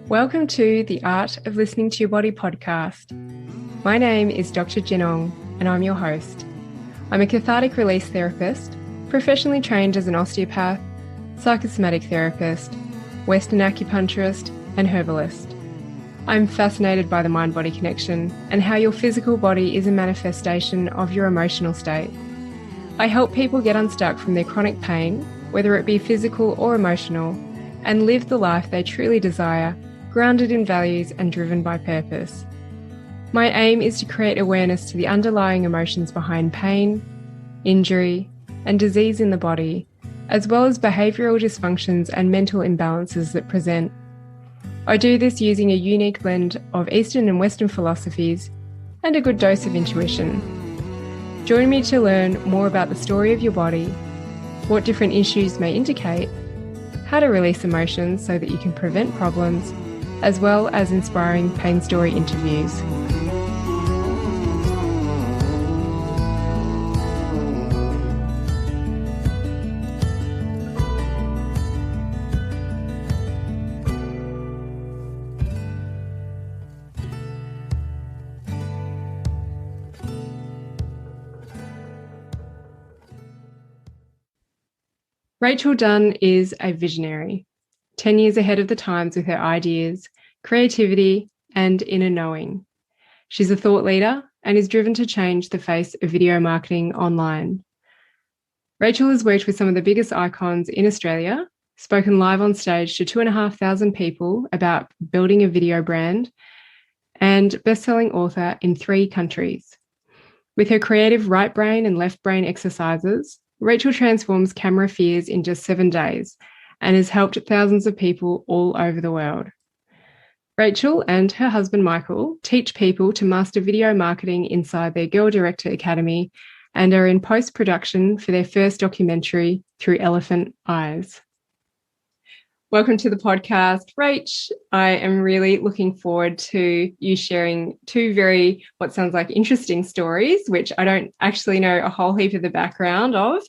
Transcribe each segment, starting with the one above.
Welcome to the Art of Listening to Your Body podcast. My name is Dr. Jinong and I'm your host. I'm a cathartic release therapist, professionally trained as an osteopath, psychosomatic therapist, Western acupuncturist, and herbalist. I'm fascinated by the mind-body connection and how your physical body is a manifestation of your emotional state. I help people get unstuck from their chronic pain, whether it be physical or emotional, and live the life they truly desire, grounded in values and driven by purpose. My aim is to create awareness to the underlying emotions behind pain, injury, and disease in the body, as well as behavioural dysfunctions and mental imbalances that present. I do this using a unique blend of Eastern and Western philosophies and a good dose of intuition. Join me to learn more about the story of your body, what different issues may indicate, how to release emotions so that you can prevent problems, as well as inspiring pain story interviews. Rachel Dunn is a visionary, 10 years ahead of the times with her ideas, creativity, and inner knowing. She's a thought leader and is driven to change the face of video marketing online. Rachel has worked with some of the biggest icons in Australia, spoken live on stage to 2,500 people about building a video brand, and best-selling author in 3 countries. With her creative right brain and left brain exercises, Rachel transforms camera fears in just 7 days and has helped thousands of people all over the world. Rachel and her husband Michael teach people to master video marketing inside their Girl Director Academy and are in post-production for their first documentary, Through Elephant Eyes. Welcome to the podcast, Rach. I am really looking forward to you sharing 2 very, what sounds like interesting stories, which I don't actually know a whole heap of the background of.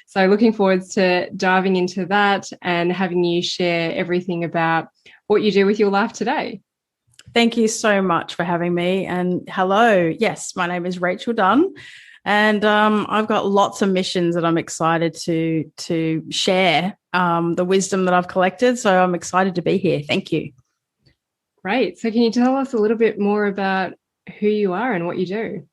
So looking forward to diving into that and having you share everything about what you do with your life today. Thank you so much for having me. And hello. Yes, my name is Rachel Dunn. And I've got lots of missions that I'm excited to share the wisdom that I've collected. So I'm excited to be here. Thank you. Great. So can you tell us a little bit more about who you are and what you do?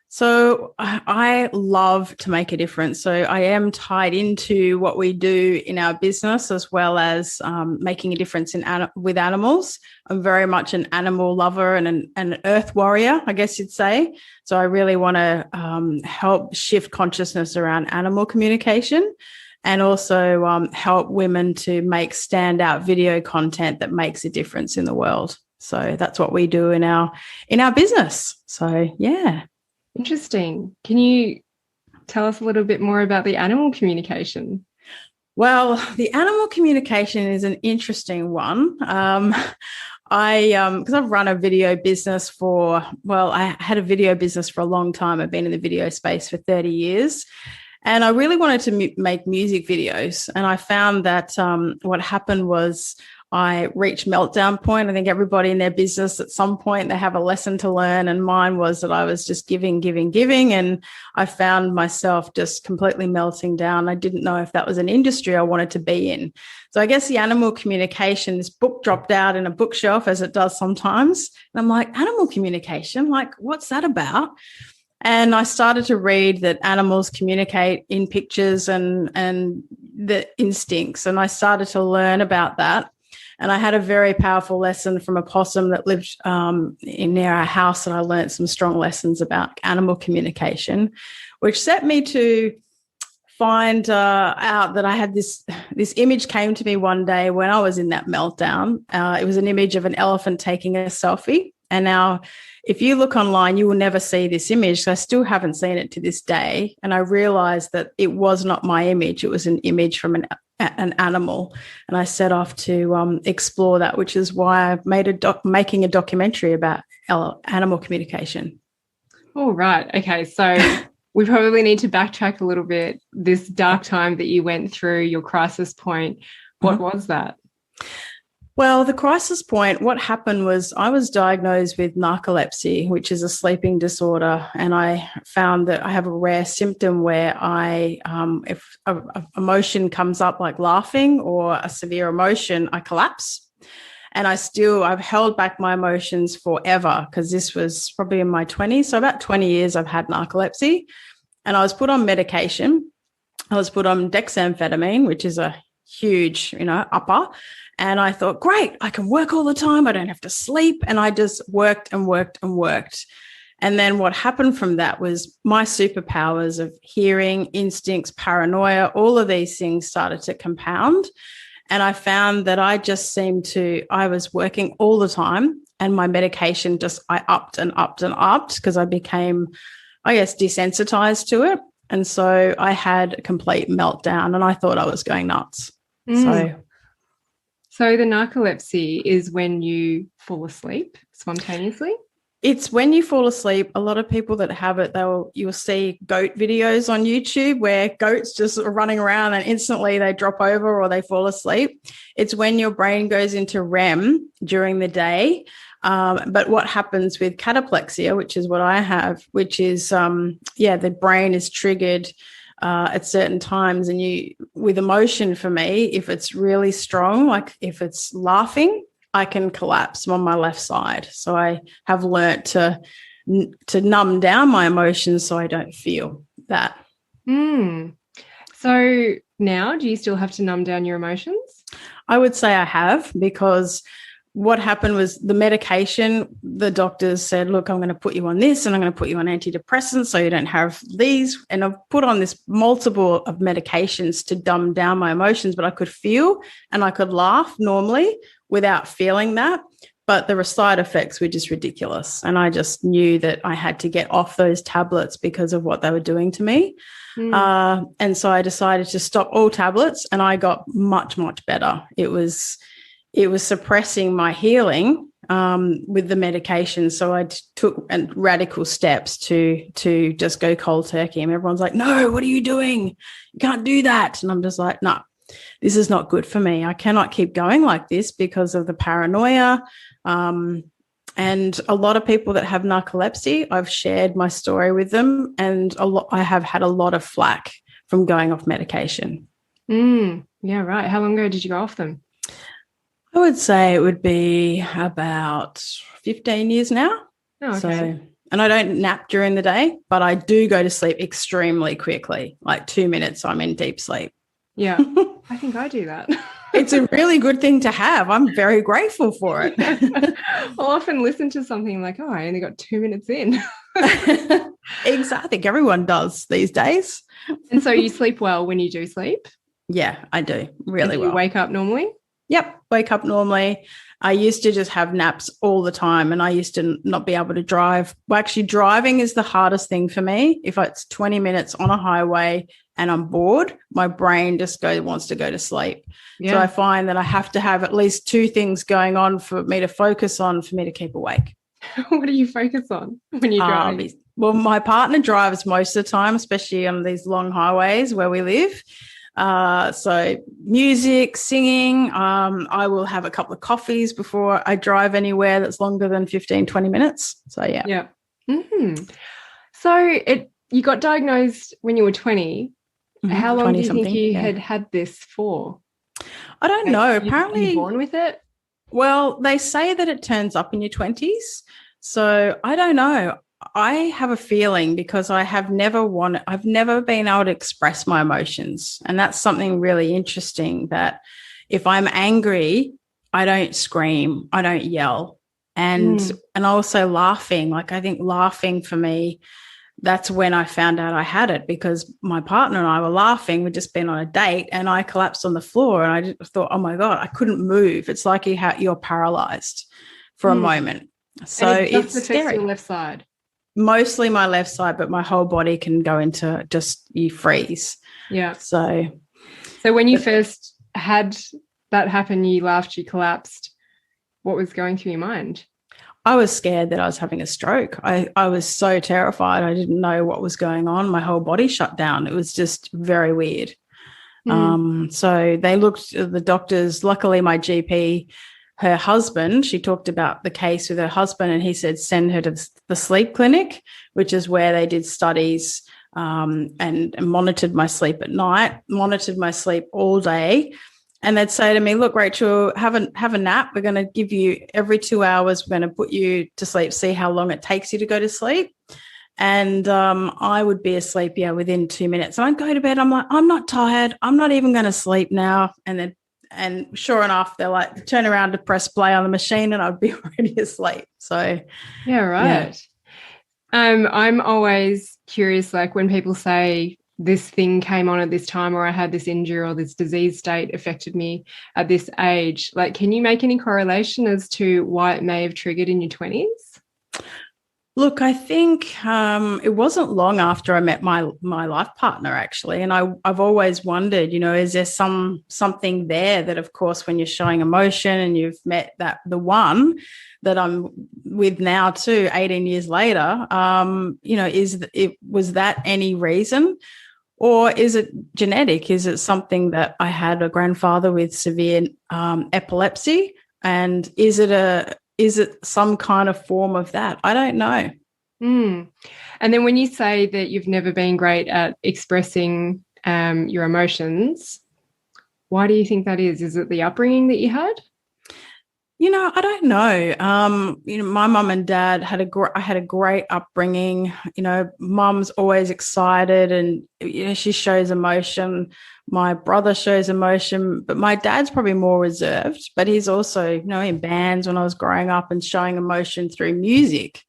So I love to make a difference. So I am tied into what we do in our business as well as making a difference with animals. I'm very much an animal lover and an earth warrior, I guess you'd say. So I really want to help shift consciousness around animal communication and also help women to make standout video content that makes a difference in the world. So that's what we do in our business. So, yeah. Interesting. Can you tell us a little bit more about the animal communication? Well, the animal communication is an interesting one. Because I've run a video business I had a video business for a long time. I've been in the video space for 30 years. And I really wanted to make music videos. And I found that what happened was I reached meltdown point. I think everybody in their business at some point, they have a lesson to learn. And mine was that I was just giving. And I found myself just completely melting down. I didn't know if that was an industry I wanted to be in. So I guess the animal communication, this book dropped out in a bookshelf as it does sometimes. And I'm like, animal communication, like what's that about? And I started to read that animals communicate in pictures and the instincts. And I started to learn about that. And I had a very powerful lesson from a possum that lived near our house. And I learned some strong lessons about animal communication, which set me to find out that I had this image came to me one day when I was in that meltdown. It was an image of an elephant taking a selfie. And now if you look online, you will never see this image. I still haven't seen it to this day. And I realized that it was not my image. It was an image from an animal. And I set off to explore that, which is why I've made making a documentary about animal communication. All right. Okay. So we probably need to backtrack a little bit. This dark time that you went through, your crisis point, what was that? Well, the crisis point, what happened was I was diagnosed with narcolepsy, which is a sleeping disorder. And I found that I have a rare symptom where if a emotion comes up like laughing or a severe emotion, I collapse. And I've held back my emotions forever because this was probably in my 20s. So about 20 years I've had narcolepsy, and I was put on medication. I was put on dexamphetamine, which is a huge, upper. And I thought, great, I can work all the time. I don't have to sleep. And I just worked and worked and worked. And then what happened from that was my superpowers of hearing, instincts, paranoia, all of these things started to compound. And I found that I was working all the time, and my medication I upped and upped and upped because I became, I guess, desensitized to it. And so I had a complete meltdown and I thought I was going nuts. So the narcolepsy is when you fall asleep spontaneously? It's when you fall asleep. A lot of people that have it, you'll see goat videos on YouTube where goats just are running around and instantly they drop over or they fall asleep. It's when your brain goes into REM during the day. But what happens with cataplexia, which is what I have, which is, the brain is triggered at certain times. And with emotion for me, if it's really strong, like if it's laughing, I can collapse on my left side. So I have learnt to numb down my emotions so I don't feel that. So now, do you still have to numb down your emotions? I would say I have, because what happened was the medication, the doctors said, look, I'm going to put you on this and I'm going to put you on antidepressants so you don't have these. And I've put on this multiple of medications to dumb down my emotions, but I could feel and I could laugh normally without feeling that. But the side effects were just ridiculous. And I just knew that I had to get off those tablets because of what they were doing to me. And so I decided to stop all tablets, and I got much, much better. It was suppressing my healing with the medication. So I took radical steps to just go cold turkey. And everyone's like, no, what are you doing? You can't do that. And I'm just like, no, this is not good for me. I cannot keep going like this because of the paranoia. And a lot of people that have narcolepsy, I've shared my story with them, and I have had a lot of flack from going off medication. Yeah, right. How long ago did you go off them? I would say it would be about 15 years now. Oh, okay. So, and I don't nap during the day, but I do go to sleep extremely quickly, like 2 minutes, I'm in deep sleep. Yeah, I think I do that. It's a really good thing to have. I'm very grateful for it. I'll often listen to something like, oh, I only got 2 minutes in. Exactly. I think everyone does these days. And so you sleep well when you do sleep? Yeah, I do. Really well. You wake up normally? Yep, wake up normally. I used to just have naps all the time, and I used to not be able to drive. Well, actually, driving is the hardest thing for me. If it's 20 minutes on a highway and I'm bored, my brain just wants to go to sleep. Yeah. So I find that I have to have at least two things going on for me to focus on for me to keep awake. What do you focus on when you drive? Well, my partner drives most of the time, especially on these long highways where we live. So music, singing, I will have a couple of coffees before I drive anywhere that's longer than 15, 20 minutes. So, yeah. Yeah. Mm-hmm. So you got diagnosed when you were 20. Mm-hmm. How long do you think you had this for? I don't know. Apparently. Were you born with it? Well, they say that it turns up in your 20s. So I don't know. I have a feeling because I've never been able to express my emotions. And that's something really interesting, that if I'm angry, I don't scream, I don't yell. And also laughing, like I think laughing for me, that's when I found out I had it, because my partner and I were laughing. We'd just been on a date and I collapsed on the floor and I just thought, oh my God, I couldn't move. It's like you're paralyzed for a moment. So it's scary. Your left side. Mostly my left side, but my whole body can go into just you freeze. Yeah. So when you first had that happen, you laughed, you collapsed. What was going through your mind? I was scared that I was having a stroke. I was so terrified. I didn't know what was going on. My whole body shut down. It was just very weird. So they looked at the doctors. Luckily, my GP her husband, she talked about the case with her husband, and he said, send her to the sleep clinic, which is where they did studies and monitored my sleep at night, monitored my sleep all day. And they'd say to me, look, Rachel, have a nap. We're going to give you every 2 hours. We're going to put you to sleep, see how long it takes you to go to sleep. And I would be asleep, within 2 minutes. And I'd go to bed. I'm like, I'm not tired. I'm not even going to sleep now. And sure enough, they're like, turn around to press play on the machine and I'd be already asleep. So, yeah, right. Yeah. I'm always curious, like when people say this thing came on at this time, or I had this injury or this disease state affected me at this age, like, can you make any correlation as to why it may have triggered in your 20s? Look, I think it wasn't long after I met my life partner, actually, and I've always wondered, is there something there that, of course, when you're showing emotion and you've met the one that I'm with now too, 18 years later, was that any reason, or is it genetic? Is it something that I had a grandfather with severe epilepsy, and is it some kind of form of that? I don't know. And then when you say that you've never been great at expressing your emotions, why do you think that is? Is it the upbringing that you had? I don't know. My mum and dad had a great upbringing. Mum's always excited and, she shows emotion. My brother shows emotion, but my dad's probably more reserved, but he's also, in bands when I was growing up and showing emotion through music.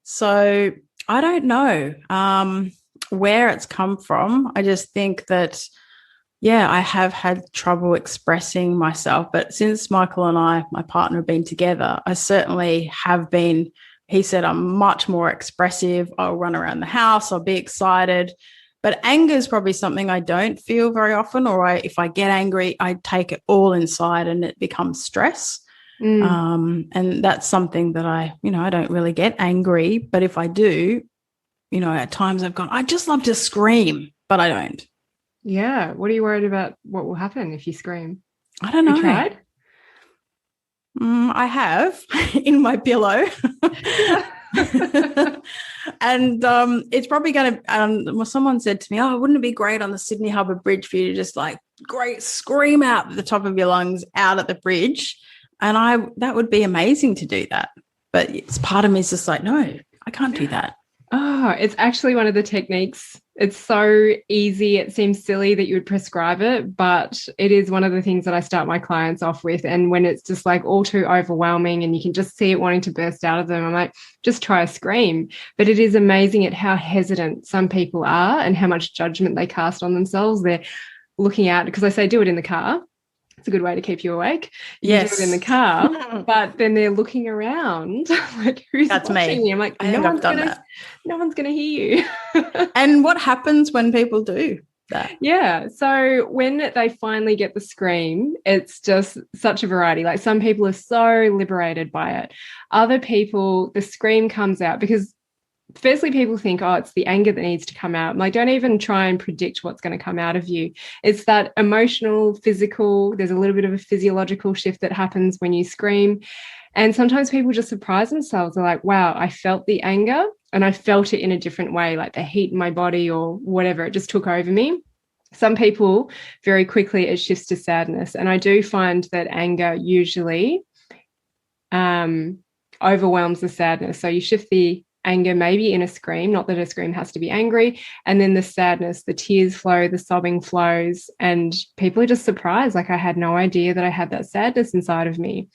So I don't know where it's come from. I just think that, I have had trouble expressing myself. But since Michael and I, my partner, have been together, I certainly have been. He said I'm much more expressive. I'll run around the house. I'll be excited. But anger is probably something I don't feel very often, or if I get angry, I take it all inside and it becomes stress. And that's something that I don't really get angry. But if I do, at times I've gone, I just love to scream, but I don't. Yeah. What are you worried about? What will happen if you scream? I don't know. You tried? I have in my pillow. And it's probably going to, someone said to me, wouldn't it be great on the Sydney Harbour Bridge for you to just scream out at the top of your lungs out at the bridge? And that would be amazing to do that. But it's part of me is just like, no, I can't do that. Oh, it's actually one of the techniques. It's so easy. It seems silly that you would prescribe it, but it is one of the things that I start my clients off with. And when it's just like all too overwhelming and you can just see it wanting to burst out of them, I'm like, just try a scream. But it is amazing at how hesitant some people are and how much judgment they cast on themselves. They're looking out, because I say do it in the car. It's a good way to keep you awake. You do it in the car, but then they're looking around like, who's watching me? I'm like, no one's going to hear you. And what happens when people do that? Yeah. So when they finally get the scream, it's just such a variety. Like some people are so liberated by it. Other people, the scream comes out because firstly, people think, it's the anger that needs to come out. I'm like, don't even try and predict what's going to come out of you. It's that emotional, physical, there's a little bit of a physiological shift that happens when you scream. And sometimes people just surprise themselves. They're like, wow, I felt the anger and I felt it in a different way, like the heat in my body or whatever. It just took over me. Some people, very quickly, it shifts to sadness. And I do find that anger usually overwhelms the sadness. So you shift the anger maybe in a scream, not that a scream has to be angry, and then the sadness, the tears flow, the sobbing flows, and people are just surprised, like I had no idea that I had that sadness inside of me.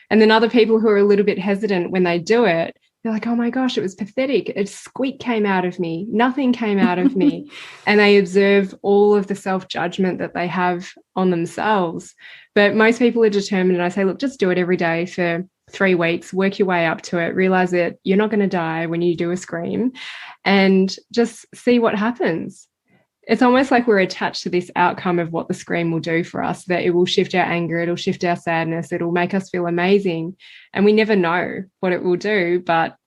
And then other people who are a little bit hesitant when they do it, they're like, oh my gosh, it was pathetic. A squeak came out of me. Nothing came out of me. And they observe all of the self-judgment that they have on themselves. But most people are determined, and I say, look, just do it every day for 3 weeks, work your way up to it, realize that you're not going to die when you do a scream, and just see what happens. It's almost like we're attached to this outcome of what the scream will do for us, that it will shift our anger, it'll shift our sadness, it'll make us feel amazing. And we never know what it will do, but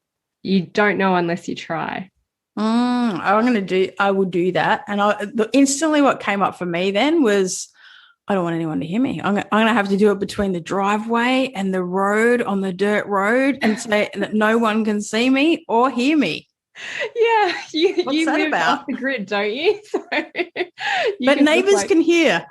you don't know unless you try. I will do that. And instantly what came up for me then was, I don't want anyone to hear me. I'm going to have to do it between the driveway and the road on the dirt road and say that no one can see me or hear me. Yeah, What's you that live about? off the grid, don't you? So but neighbors can hear.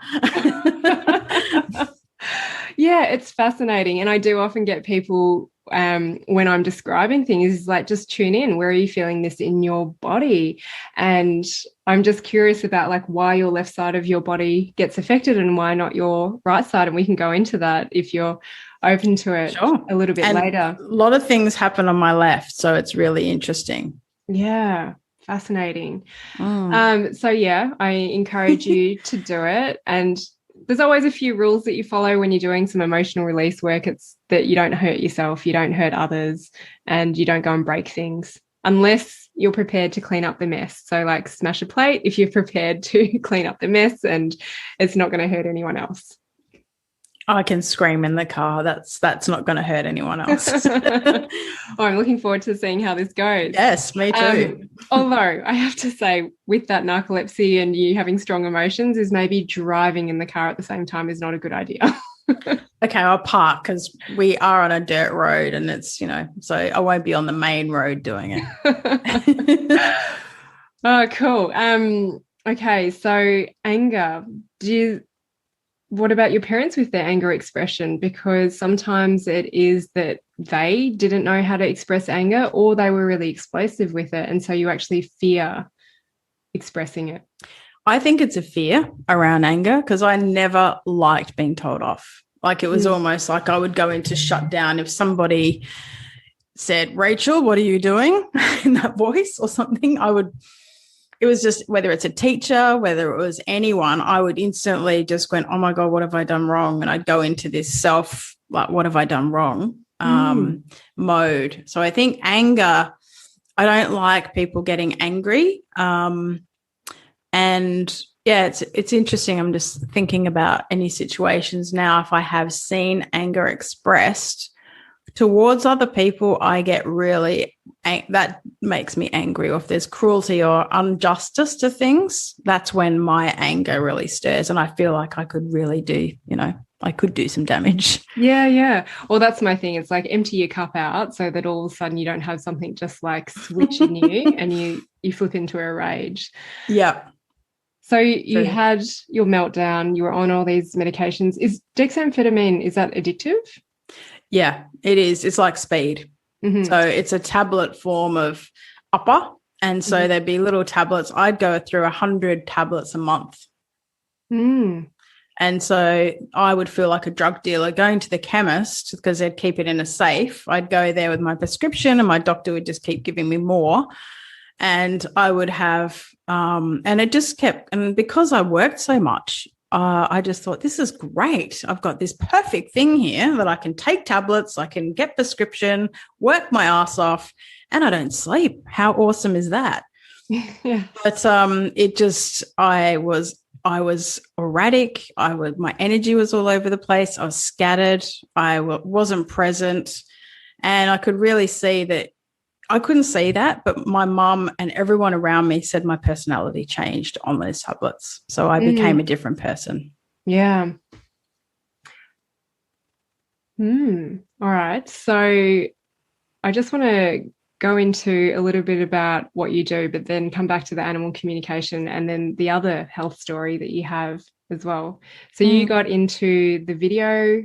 Yeah, it's fascinating. And I do often get people when I'm describing things like, just tune in. Where are you feeling this in your body? And I'm just curious about like why your left side of your body gets affected and why not your right side. And we can go into that if you're open to it a little bit later. A lot of things happen on my left, so it's really interesting. Yeah, fascinating. So yeah, I encourage you to do it. And there's always a few rules that you follow when you're doing some emotional release work. It's that you don't hurt yourself, you don't hurt others, and you don't go and break things unless you're prepared to clean up the mess. So like smash a plate if you're prepared to clean up the mess and it's not going to hurt anyone else. I can scream in the car. That's not going to hurt anyone else. I'm looking forward to seeing how this goes. Yes, me too. Although I have to say, with that narcolepsy and you having strong emotions, is maybe driving in the car at the same time is not a good idea. Okay, I'll park because we are on a dirt road and it's, so I won't be on the main road doing it. Oh, cool. Okay, so anger. What about your parents with their anger expression? Because sometimes it is that they didn't know how to express anger or they were really explosive with it. And so you actually fear expressing it. I think it's a fear around anger because I never liked being told off. Like it was almost like I would go into shutdown if somebody said, Rachel, what are you doing? in that voice or something. It was just whether it's a teacher, whether it was anyone, I would instantly just go, oh my God, what have I done wrong? And I'd go into this like, what have I done wrong mode. So I think anger, I don't like people getting angry. And yeah, it's interesting. I'm just thinking about any situations now. If I have seen anger expressed towards other people, I get really, that makes me angry. Or if there's cruelty or injustice to things, that's when my anger really stirs and I feel like I could really do, I could do some damage. Yeah. Well, that's my thing. It's like empty your cup out so that all of a sudden you don't have something just like switch in you and you flip into a rage. Yeah. So you had your meltdown, you were on all these medications. Is dexamphetamine, is that addictive? Yeah, it is. It's like speed. Mm-hmm. So it's a tablet form of upper. And so there'd be little tablets. I'd go through 100 tablets a month. Mm. And so I would feel like a drug dealer going to the chemist because they'd keep it in a safe. I'd go there with my prescription and my doctor would just keep giving me more. And I would have, and it just kept, and because I worked so much, I just thought, this is great. I've got this perfect thing here that I can take tablets, I can get prescription, work my ass off, and I don't sleep. How awesome is that? Yeah. But it just, I was erratic. My energy was all over the place. I was scattered. I wasn't present. And I could really see that. I couldn't see that, but my mum and everyone around me said my personality changed on those tablets. So I became a different person. Yeah. All right. So I just want to go into a little bit about what you do, but then come back to the animal communication and then the other health story that you have as well. So you got into the video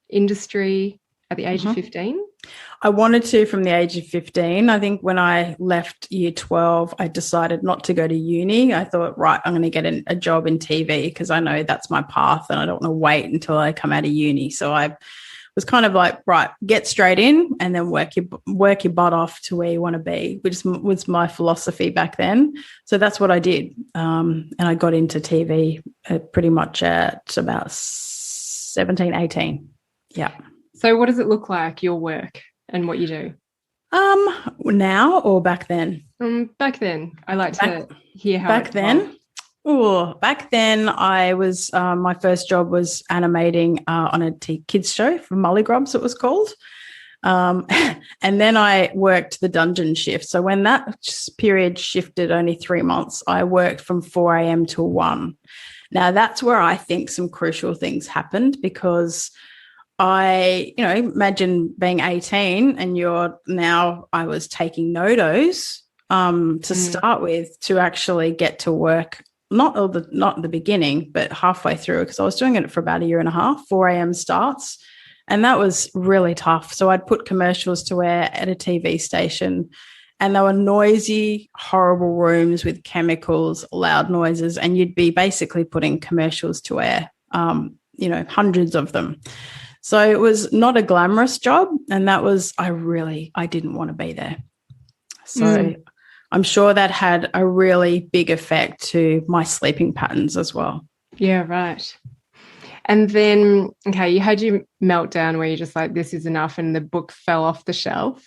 industry at the age of 15? I wanted to from the age of 15. I think when I left year 12, I decided not to go to uni. I thought, right, I'm going to get a job in TV because I know that's my path and I don't want to wait until I come out of uni. So I was kind of like, right, get straight in and then work your butt off to where you want to be, which was my philosophy back then. So that's what I did. And I got into TV pretty much at about 17, 18. Yeah. So what does it look like, your work and what you do? Now or back then? Back then. I like to hear how back then. Oh, back then I was my first job was animating on a kids show for Mullygrubs, it was called. And then I worked the dungeon shift. So when that period shifted only 3 months, I worked from 4 a.m. till 1. Now, that's where I think some crucial things happened, because imagine being 18 and I was taking NoDoz to start with, to actually get to work, not at the beginning, but halfway through, because I was doing it for about a year and a half, 4 a.m. starts. And that was really tough. So I'd put commercials to air at a TV station, and they were noisy, horrible rooms with chemicals, loud noises, and you'd be basically putting commercials to air, hundreds of them. So it was not a glamorous job, and I didn't want to be there. So I'm sure that had a really big effect to my sleeping patterns as well. Yeah, right. And then, okay, you had your meltdown where you're just like, this is enough, and the book fell off the shelf.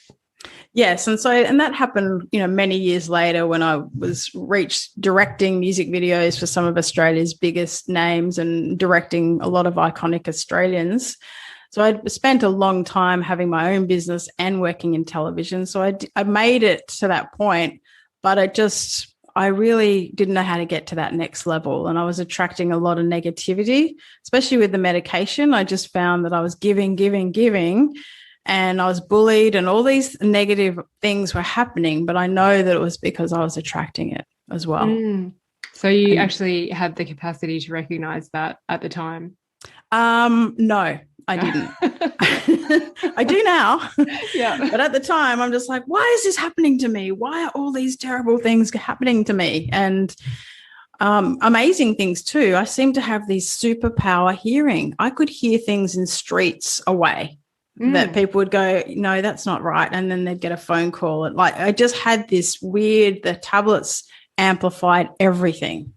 Yes. And that happened, many years later, when I was directing music videos for some of Australia's biggest names and directing a lot of iconic Australians. So I'd spent a long time having my own business and working in television. So I made it to that point, but I really didn't know how to get to that next level. And I was attracting a lot of negativity, especially with the medication. I just found that I was giving, and I was bullied, and all these negative things were happening. But I know that it was because I was attracting it as well. So you actually had the capacity to recognize that at the time? No, I didn't. I do now. Yeah. But at the time, I'm just like, why is this happening to me? Why are all these terrible things happening to me? And amazing things too. I seem to have these superpower hearing. I could hear things in streets away that people would go, no, that's not right. And then they'd get a phone call. And I just had this the tablets amplified everything.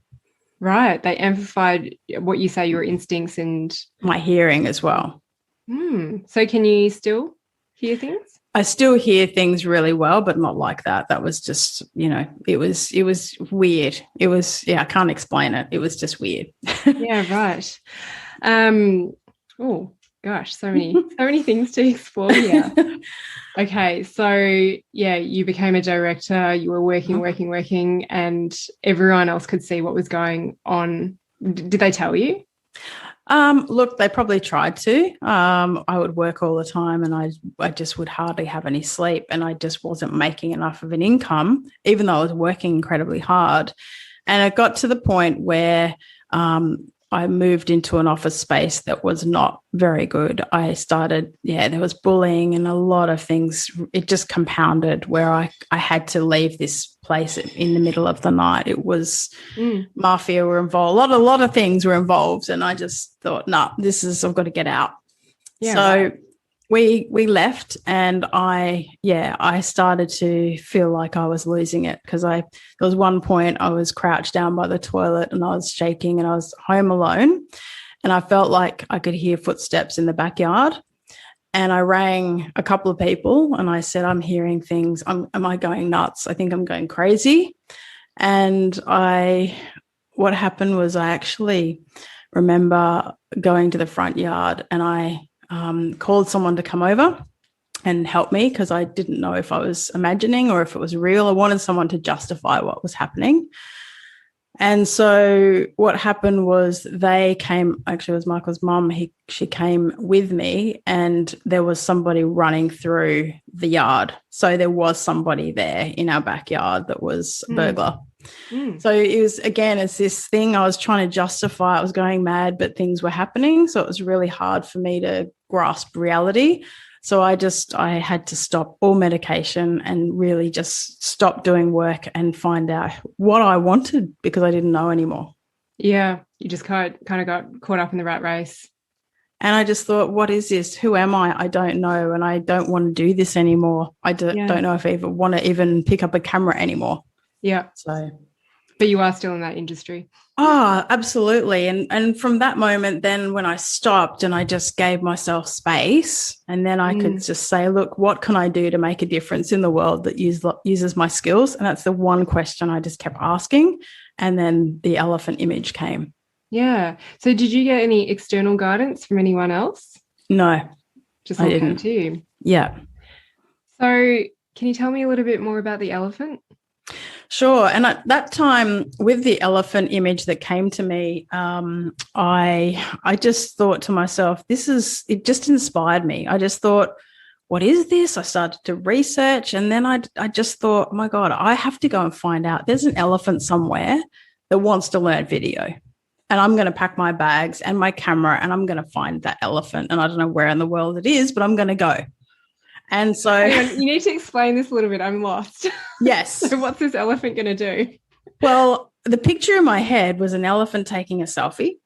Right. They amplified what you say, your instincts and my hearing as well. So can you still hear things? I still hear things really well, but not like that. That was just, it was weird. It was, I can't explain it. It was just weird. Yeah, right. Oh gosh, so many things to explore here. Okay, so yeah, you became a director, you were working, and everyone else could see what was going on. Did they tell you? Look, they probably tried to. I would work all the time, and I just would hardly have any sleep, and I just wasn't making enough of an income, even though I was working incredibly hard. And it got to the point where I moved into an office space that was not very good. I started, there was bullying and a lot of things. It just compounded where I had to leave this place in the middle of the night. It was mafia were involved. A lot of things were involved. And I just thought, no, I've got to get out. Yeah, so right. We left, and I started to feel like I was losing it, because there was one point I was crouched down by the toilet and I was shaking, and I was home alone, and I felt like I could hear footsteps in the backyard. And I rang a couple of people and I said, I'm hearing things. Am I going nuts? I think I'm going crazy. And what happened was, I actually remember going to the front yard, and I called someone to come over and help me, because I didn't know if I was imagining or if it was real. I wanted someone to justify what was happening. And so what happened was, they came, actually it was Michael's mum, she came with me, and there was somebody running through the yard. So there was somebody there in our backyard that was a burglar. So it was, again, it's this thing I was trying to justify. I was going mad, but things were happening. So it was really hard for me to grasp reality. So I had to stop all medication and really just stop doing work and find out what I wanted, because I didn't know anymore. Yeah, you just kind of got caught up in the rat race. And I just thought, what is this? Who am I? I don't know. And I don't want to do this anymore. I don't know if I even want to even pick up a camera anymore. Yeah. But you are still in that industry. Oh, absolutely. And from that moment, then when I stopped and I just gave myself space, and then I could just say, look, what can I do to make a difference in the world that uses my skills? And that's the one question I just kept asking. And then the elephant image came. Yeah. So did you get any external guidance from anyone else? No. Just all came to you? Yeah. So can you tell me a little bit more about the elephant? Sure. And at that time, with the elephant image that came to me, I just thought to myself, it just inspired me. I just thought, what is this? I started to research, and then I just thought, oh my God, I have to go and find out. There's an elephant somewhere that wants to learn video. And I'm going to pack my bags and my camera, and I'm going to find that elephant. And I don't know where in the world it is, but I'm going to go. And so hang on, you need to explain this a little bit. I'm lost. Yes. So what's this elephant going to do? Well, the picture in my head was an elephant taking a selfie.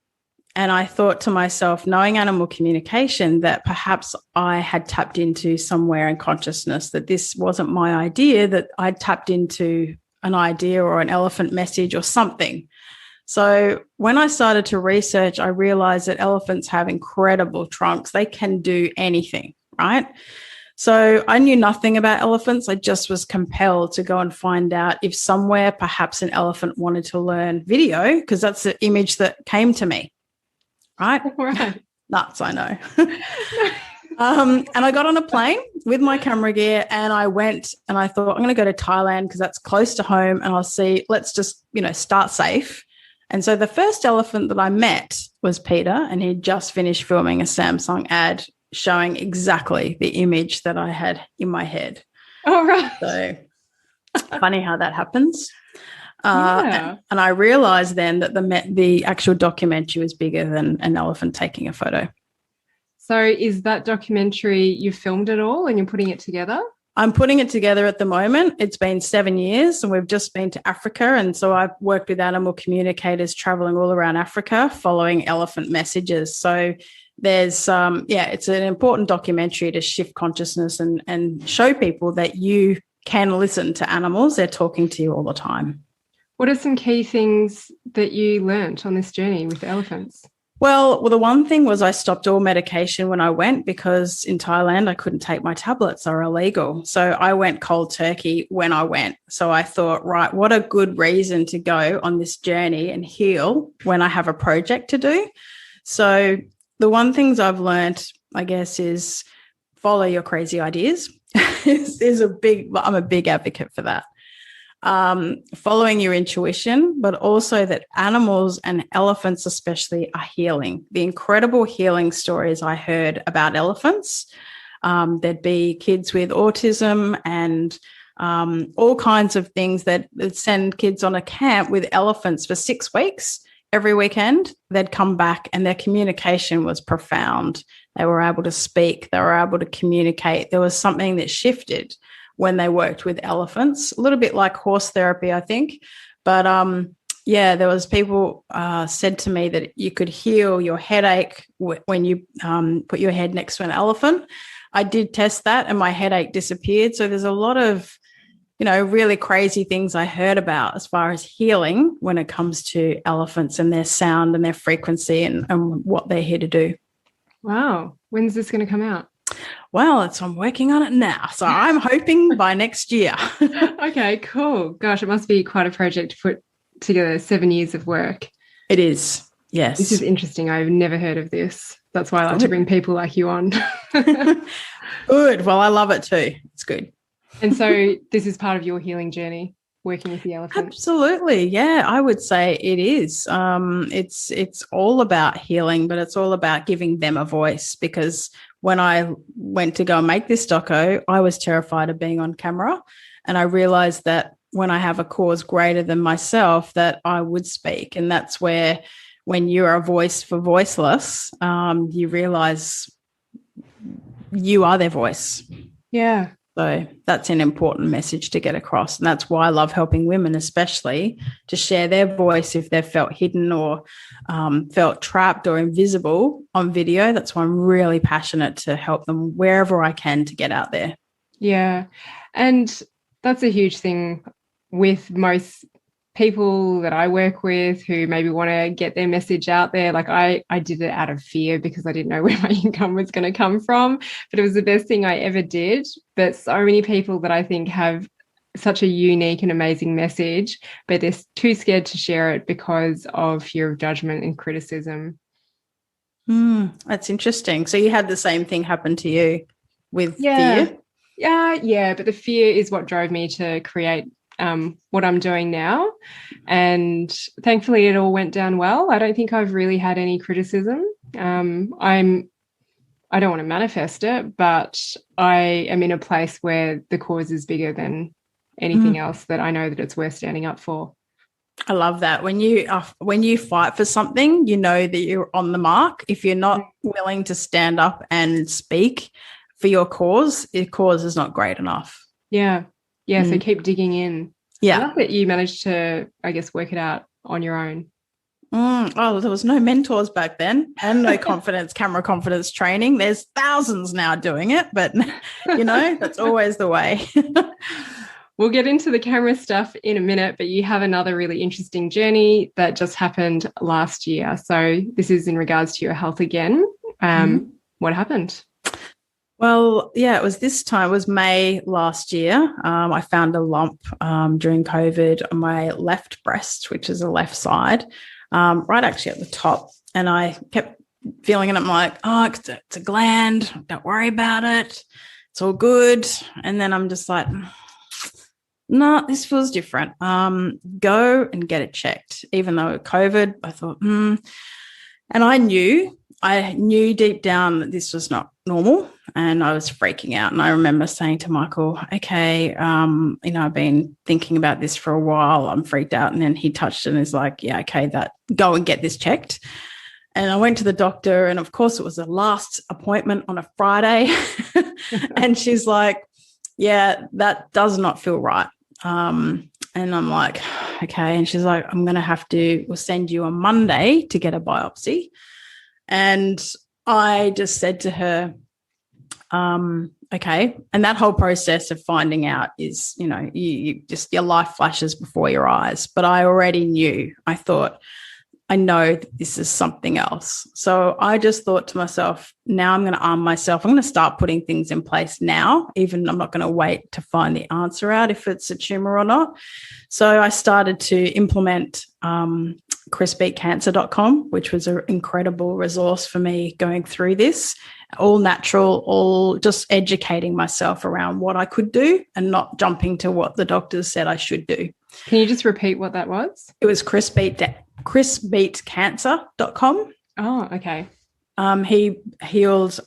And I thought to myself, knowing animal communication, that perhaps I had tapped into somewhere in consciousness, that this wasn't my idea, that I'd tapped into an idea or an elephant message or something. So when I started to research, I realized that elephants have incredible trunks. They can do anything, right? So I knew nothing about elephants. I just was compelled to go and find out if somewhere perhaps an elephant wanted to learn video, because that's the image that came to me, right? Right. Nuts, I know. And I got on a plane with my camera gear, and I went and I thought, I'm going to go to Thailand because that's close to home, and I'll see, let's just, start safe. And so the first elephant that I met was Peter, and he'd just finished filming a Samsung ad showing exactly the image that I had in my head. Oh, right. So funny how that happens. Yeah. And I realized then that the actual documentary was bigger than an elephant taking a photo. So is that documentary, you filmed it all and you're putting it together? I'm putting it together at the moment. It's been 7 years, and we've just been to Africa. And so I've worked with animal communicators traveling all around Africa following elephant messages. So there's, it's an important documentary to shift consciousness and show people that you can listen to animals. They're talking to you all the time. What are some key things that you learnt on this journey with the elephants? Well, the one thing was I stopped all medication when I went, because in Thailand I couldn't take my tablets, they're illegal. So I went cold turkey when I went. So I thought, right, what a good reason to go on this journey and heal when I have a project to do. So the one things I've learned, I guess, is follow your crazy ideas. I'm a big advocate for that. Following your intuition, but also that animals and elephants especially are healing. The incredible healing stories I heard about elephants. There'd be kids with autism and all kinds of things that send kids on a camp with elephants for 6 weeks. Every weekend, they'd come back and their communication was profound. They were able to speak. They were able to communicate. There was something that shifted when they worked with elephants, a little bit like horse therapy, I think. But there was people said to me that you could heal your headache when you put your head next to an elephant. I did test that and my headache disappeared. So there's a lot of, really crazy things I heard about as far as healing when it comes to elephants and their sound and their frequency and what they're here to do. Wow. When's this going to come out? Well, I'm working on it now. So I'm hoping by next year. Okay, cool. Gosh, it must be quite a project to put together 7 years of work. It is, yes. This is interesting. I've never heard of this. That's why I like to bring people like you on. Good. Well, I love it too. It's good. And so this is part of your healing journey, working with the elephants? Absolutely. Yeah, I would say it is. It's all about healing, but it's all about giving them a voice, because when I went to go and make this doco, I was terrified of being on camera. And I realized that when I have a cause greater than myself, that I would speak. And that's where, when you're a voice for voiceless, you realize you are their voice. Yeah. So that's an important message to get across. And that's why I love helping women, especially to share their voice if they've felt hidden or felt trapped or invisible on video. That's why I'm really passionate to help them wherever I can to get out there. Yeah. And that's a huge thing with most people that I work with who maybe want to get their message out there. Like I did it out of fear because I didn't know where my income was going to come from, but it was the best thing I ever did. But so many people that I think have such a unique and amazing message, but they're too scared to share it because of fear of judgment and criticism. That's interesting. So you had the same thing happen to you with fear? Yeah, but the fear is what drove me to create what I'm doing now. And thankfully it all went down well. I don't think I've really had any criticism. I don't want to manifest it, but I am in a place where the cause is bigger than anything else that I know that it's worth standing up for. I love that. When you fight for something, you know that you're on the mark. If you're not willing to stand up and speak for your cause is not great enough. Yeah. Yeah. So keep digging in. Yeah. I love that you managed to, I guess, work it out on your own. Oh, there was no mentors back then and no camera confidence training. There's thousands now doing it, but that's always the way. We'll get into the camera stuff in a minute, but you have another really interesting journey that just happened last year. So this is in regards to your health again. What happened? Well, yeah, it was May last year. I found a lump during COVID on my left breast, which is the left side. Right actually at the top. And I kept feeling it. I'm like, oh, it's a gland. Don't worry about it. It's all good. And then I'm just like, no, this feels different. Go and get it checked. Even though COVID, I thought, And I knew deep down that this was not normal and I was freaking out. And I remember saying to Michael, okay, I've been thinking about this for a while. I'm freaked out. And then he touched it and is like, yeah, okay, go and get this checked. And I went to the doctor and of course it was the last appointment on a Friday. And she's like, yeah, that does not feel right. And I'm like, okay. And she's like, we'll send you on Monday to get a biopsy. And I just said to her, okay. And that whole process of finding out is, your life flashes before your eyes. But I already knew. I thought, I know that this is something else. So I just thought to myself, now I'm going to arm myself. I'm going to start putting things in place now. Even I'm not going to wait to find the answer out if it's a tumor or not. So I started to implement chrisbeatcancer.com, which was an incredible resource for me going through this. All natural, all just educating myself around what I could do and not jumping to what the doctors said I should do. Can you just repeat what that was? It was chrisbeatcancer.com. Oh, okay. He healed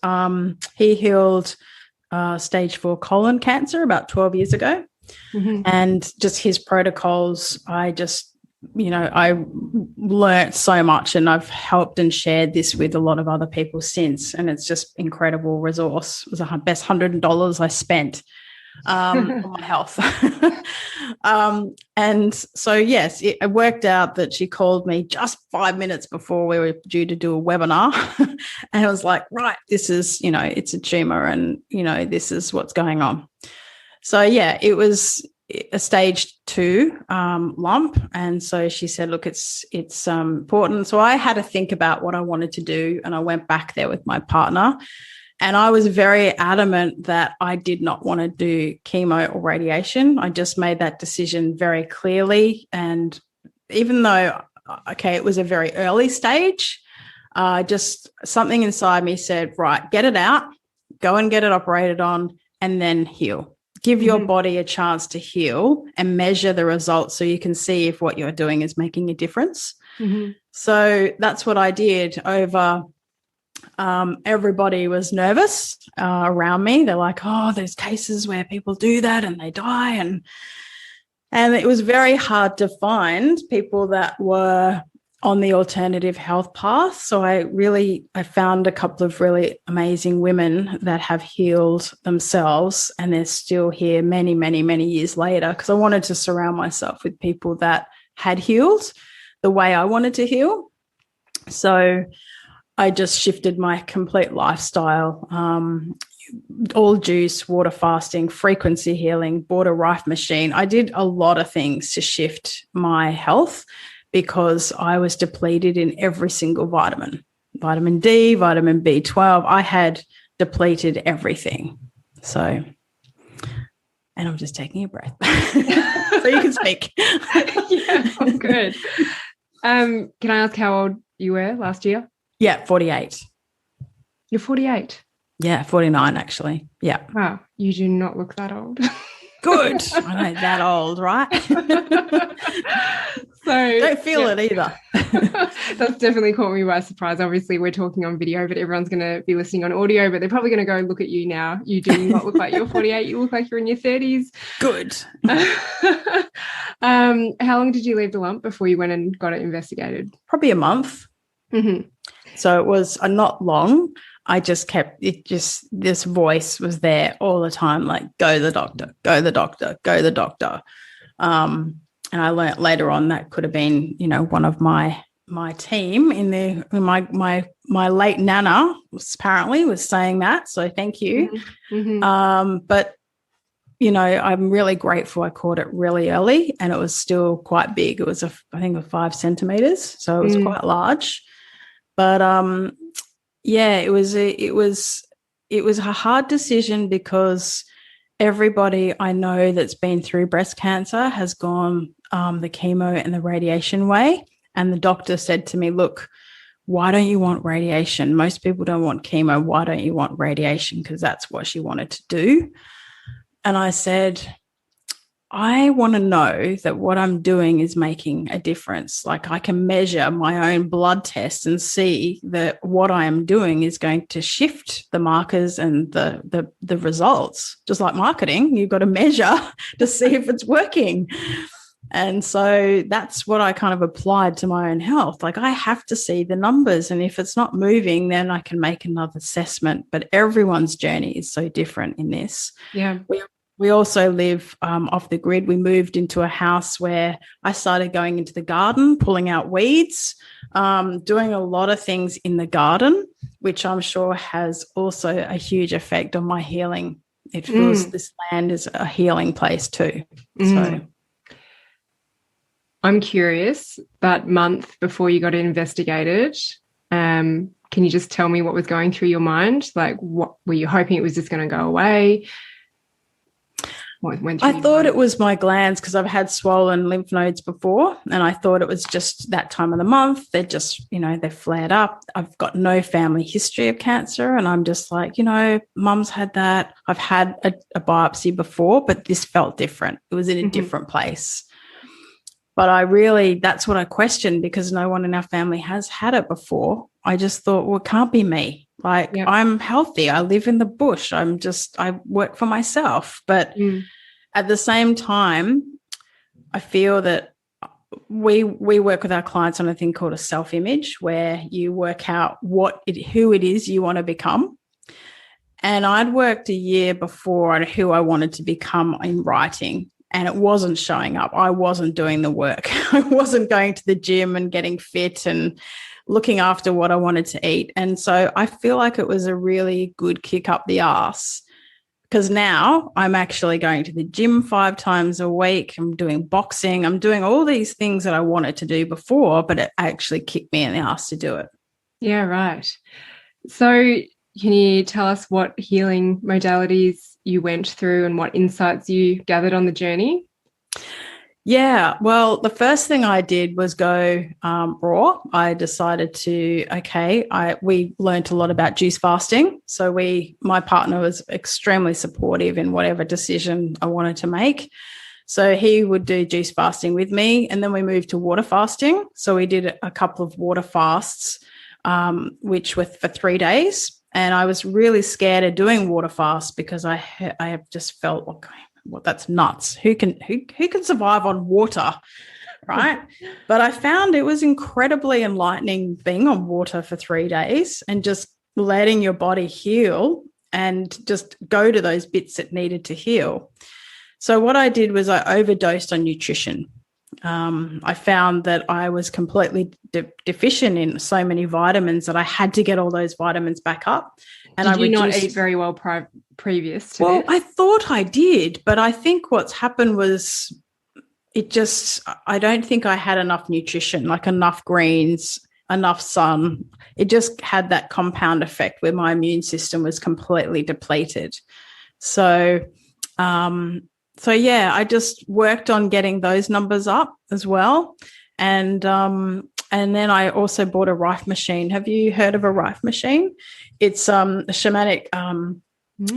stage 4 colon cancer about 12 years ago. And just his protocols, I learnt so much and I've helped and shared this with a lot of other people since. And it's just incredible resource. It was the best $100 I spent on my health. And so, yes, it worked out that she called me just 5 minutes before we were due to do a webinar. And I was like, right, this is, it's a tumor and, this is what's going on. So, yeah, it was a stage 2 lump. And so she said, look, it's important. So I had to think about what I wanted to do. And I went back there with my partner. And I was very adamant that I did not want to do chemo or radiation. I just made that decision very clearly. And even though, okay, it was a very early stage, just something inside me said, right, get it out, go and get it operated on, and then heal. Give your body a chance to heal and measure the results so you can see if what you're doing is making a difference. So that's what I did over. Everybody was nervous around me. They're like, oh, there's cases where people do that and they die. And it was very hard to find people that were on the alternative health path. So I found a couple of really amazing women that have healed themselves and they're still here many, many, many years later because I wanted to surround myself with people that had healed the way I wanted to heal. So I just shifted my complete lifestyle, all juice, water fasting, frequency healing, bought a Rife machine. I did a lot of things to shift my health because I was depleted in every single vitamin D, vitamin B12. I had depleted everything. So, and I'm just taking a breath so you can speak. Yeah, I'm good. Can I ask how old you were last year? Yeah, 48. You're 48? Yeah, 49 actually. Yeah. Wow, you do not look that old. Good. I ain't that old, right? So don't feel it either. That's definitely caught me by surprise. Obviously, we're talking on video, but everyone's going to be listening on audio, but they're probably going to go look at you now. You do not look like you're 48. You look like you're in your 30s. Good. How long did you leave the lump before you went and got it investigated? Probably a month. Mm-hmm. So it was not long. I just kept this voice was there all the time, like, go to the doctor, go to the doctor, go to the doctor. And I learnt later on that could have been, one of my team my late nana was saying that. So thank you. Mm-hmm. But, I'm really grateful I caught it really early, and it was still quite big. It was, I think, 5 centimeters. So it was quite large. But, it was a hard decision because everybody I know that's been through breast cancer has gone the chemo and the radiation way. And the doctor said to me, look, why don't you want radiation? Most people don't want chemo. Why don't you want radiation? Because that's what she wanted to do. And I said, I want to know that what I'm doing is making a difference. Like, I can measure my own blood test and see that what I am doing is going to shift the markers and the results. Just like marketing, you've got to measure to see if it's working. And so that's what I kind of applied to my own health. Like, I have to see the numbers, and if it's not moving, then I can make another assessment. But everyone's journey is so different in this. Yeah. We also live off the grid. We moved into a house where I started going into the garden, pulling out weeds, doing a lot of things in the garden, which I'm sure has also a huge effect on my healing. It feels this land is a healing place too. So I'm curious, that month before you got it investigated, can you just tell me what was going through your mind? Like, what were you hoping it was just going to go away? I thought it was my glands, because I've had swollen lymph nodes before, and I thought it was just that time of the month. They're just, they've flared up. I've got no family history of cancer, and I'm just like, mum's had that. I've had a biopsy before, but this felt different. It was in a different place. But that's what I questioned, because no one in our family has had it before. I just thought, well, it can't be me. Like, I'm healthy. I live in the bush. I work for myself. But at the same time, I feel that we work with our clients on a thing called a self-image, where you work out who it is you want to become. And I'd worked a year before on who I wanted to become in writing, and it wasn't showing up. I wasn't doing the work. I wasn't going to the gym and getting fit and looking after what I wanted to eat. And so I feel like it was a really good kick up the arse, because now I'm actually going to the gym 5 times a week. I'm doing boxing. I'm doing all these things that I wanted to do before, but it actually kicked me in the arse to do it. Yeah, right. So can you tell us what healing modalities you went through and what insights you gathered on the journey? Yeah, well, the first thing I did was go raw. I decided we learned a lot about juice fasting. So my partner was extremely supportive in whatever decision I wanted to make. So he would do juice fasting with me, and then we moved to water fasting. So we did a couple of water fasts, which were for 3 days. And I was really scared of doing water fasts, because I have just felt, okay, well, that's nuts. Who can survive on water, right? But I found it was incredibly enlightening being on water for 3 days and just letting your body heal and just go to those bits that needed to heal. So what I did was I overdosed on nutrition. I found that I was completely deficient in so many vitamins that I had to get all those vitamins back up. And did you not eat very well previous to Well, this? I thought I did, but I think what's happened was I don't think I had enough nutrition, like enough greens, enough sun. It just had that compound effect where my immune system was completely depleted. So I just worked on getting those numbers up as well. And then I also bought a Rife machine. Have you heard of a Rife machine? It's a shamanic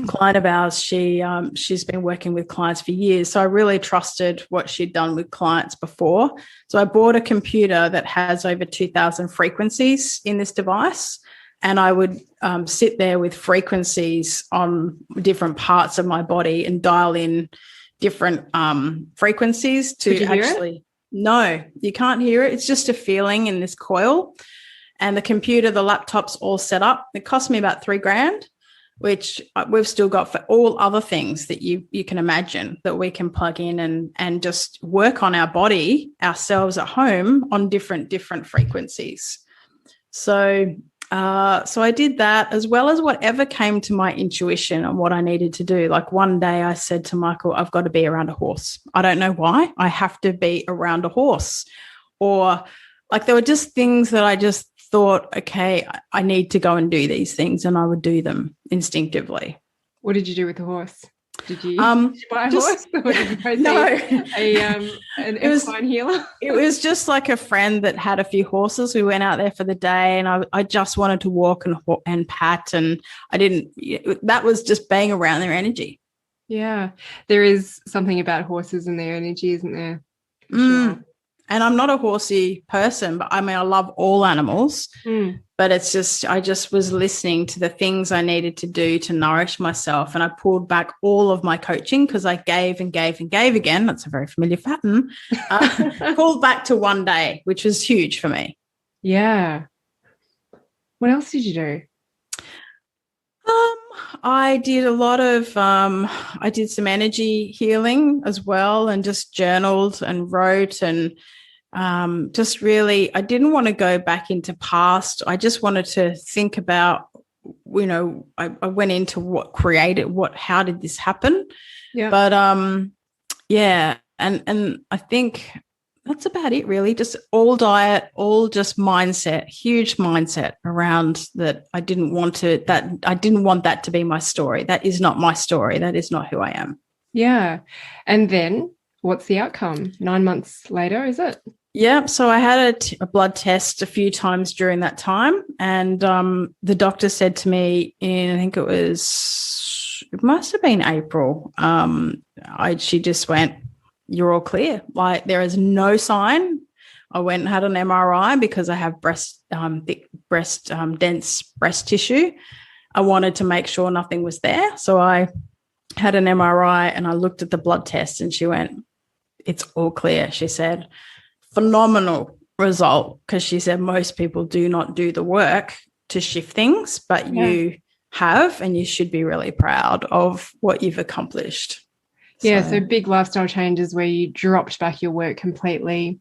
client of ours. She's been working with clients for years, so I really trusted what she'd done with clients before. So I bought a computer that has over 2,000 frequencies in this device, and I would sit there with frequencies on different parts of my body and dial in different frequencies to actually. No, you can't hear it. It's just a feeling in this coil. And the computer, the laptop's all set up. It cost me about $3,000, which we've still got for all other things that you can imagine that we can plug in and just work on our body ourselves at home on different frequencies. So I did that, as well as whatever came to my intuition and what I needed to do. Like one day I said to Michael, I've got to be around a horse. I don't know why. I have to be around a horse. Or like there were just things that I just thought, okay, I need to go and do these things, and I would do them instinctively. What did you do with the horse? Did you buy a horse? Or did you go see an equine healer? It was just like a friend that had a few horses. We went out there for the day, and I just wanted to walk and pat, and that was just being around their energy. Yeah, there is something about horses and their energy, isn't there? Sure. And I'm not a horsey person, but I mean, I love all animals. But it's just, I just was listening to the things I needed to do to nourish myself. And I pulled back all of my coaching because I gave and gave and gave again. That's a very familiar pattern. Pulled back to one day, which was huge for me. Yeah. What else did you do? I did a lot of, I did some energy healing as well, and just journaled and wrote, and just really, I didn't want to go back into past. I just wanted to think about, I went into what created, how did this happen? Yeah. But yeah. And I think that's about it, really. Just all diet, all just mindset, huge mindset around that. I didn't want that to be my story. That is not my story. That is not who I am. Yeah. And then what's the outcome? 9 months later, is it? Yeah. So I had a blood test a few times during that time. And the doctor said to me I think it must have been April. She just went, "You're all clear. Like, there is no sign." I went and had an MRI because I have dense breast tissue. I wanted to make sure nothing was there. So I had an MRI and I looked at the blood test, and she went, "It's all clear." She said, "Phenomenal result," because she said most people do not do the work to shift things, but you have, and you should be really proud of what you've accomplished. Yeah, so big lifestyle changes where you dropped back your work completely.